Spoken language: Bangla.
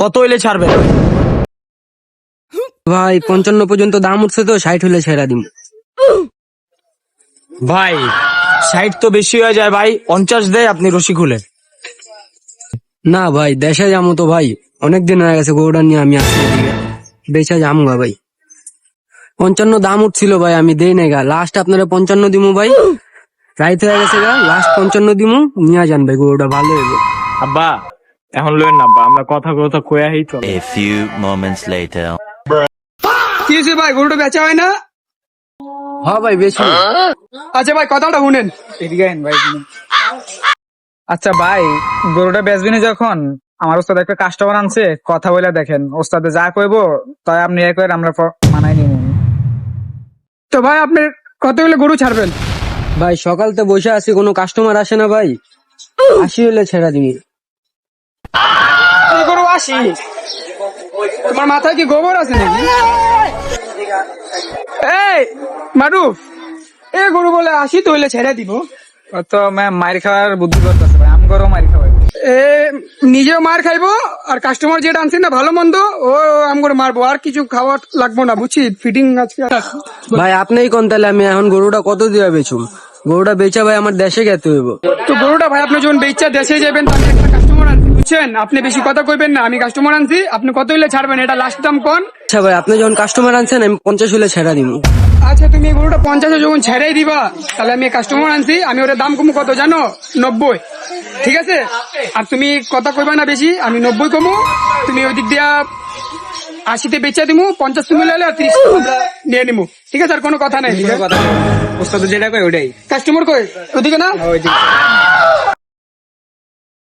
কত হইলে ছাড়বেন? ভাই 55 পর্যন্ত দাম উঠছে তো, 60 হলে ছেড়া দিম। ভাই 60 তো বেশি হয়ে যায় ভাই, 50 দেয় আপনি রশি খুলে। না ভাই, দেশে যাবো তো ভাই, অনেকদিন হয়ে গেছে গরুটা নিয়ে আমি আসছি এদিকে, বেচা যাম গা ভাই। 55 দাম উঠছিল ভাই, আমি দেই নাই গা, লাস্ট আপনারা 55 দিমু ভাই, রাইত হয়ে গেছে গা, লাস্ট 55 দিমু, নিয়ে যান ভাই, গরুটা ভালো হইবে। আব্বা এখন লইন না আব্বা, আমরা কথা কথা কয়াই তো। A few moments later. কি হয়েছে ভাই, গরুটা বেচা হয় না? হ্যাঁ ভাই, বেশি আচ্ছা ভাই, কথাটা শুনেন। এদিকে আইন ভাই, শুনেন। আচ্ছা ভাই, গরুটা বেচবিনি যখন, আমার ওস্তাদ একটা কাস্টমার আনছে, কথা বলে দেখেন, ওস্তাদে যা কইবো তাই আপনি এক করে আমরা মানাই নিব। তো ভাই আপনি কত হলে গরু ছাড়বেন? ভাই, সকালতে বসে আছি, কোনো কাস্টমার আসে না ভাই, 80 হলে ছেড়া দিবি। এই গরু 80? তোমার মাথায় কি গোবর আছে নাকি? এই মারুফ, এ গরু বলে 80 তো হইলে ছেড়ে দিব। তো মার খাওয়ার বুদ্ধি করতেছে ভাই, আম গরু মার খাওয়াই, এ নিজেও মার খাইবো, আর কাস্টমার যেটা আনছে না ভালো মন্দ, ও আম করে মারবো, আর কিছু খাওয়া লাগবো না, বুঝছি? ফিটিং আজকে ভাই আপনিই কোন, তাহলে আমি এখন গরুটা কত দিয়ে বেচুম? গরুটা বেচা ভাই আমার দেশে গেতে হইব। তো গরুটা ভাই আপনি যখন বেচা দেশে যাবেন, তো আমি একটা কাস্টমার আনছি, বুঝছেন? আপনি বেশি কথা কইবেন না, আমি কাস্টমার আনছি, আপনি কত হইলে ছাড়বেন এটা লাস্ট দাম কোন? আচ্ছা ভাই, আপনি যখন কাস্টমার আনছেন, আমি 50 হলে ছেড়া দিব। আচ্ছা তুমি এই গরুটা 50-এ যখন ছেড়েই দিবা, তাহলে আমি কাস্টমার আনছি, আমি ওটার দাম কমু কত জানো? 90, ঠিক আছে? আর তুমি কথা কইবা না বেশি, আমি 90 কমু, তুমি ওই দিক দিয়া 80-তে বেচা দিমু, 50 তুমি লাইলে আর 30 আমরা নিয়ে নিমু, ঠিক আছে? আর কোনো কথা নাই, ওস্তাদ যেটা কয় ওইটাই। কাস্টমার কই ওইদিকে না?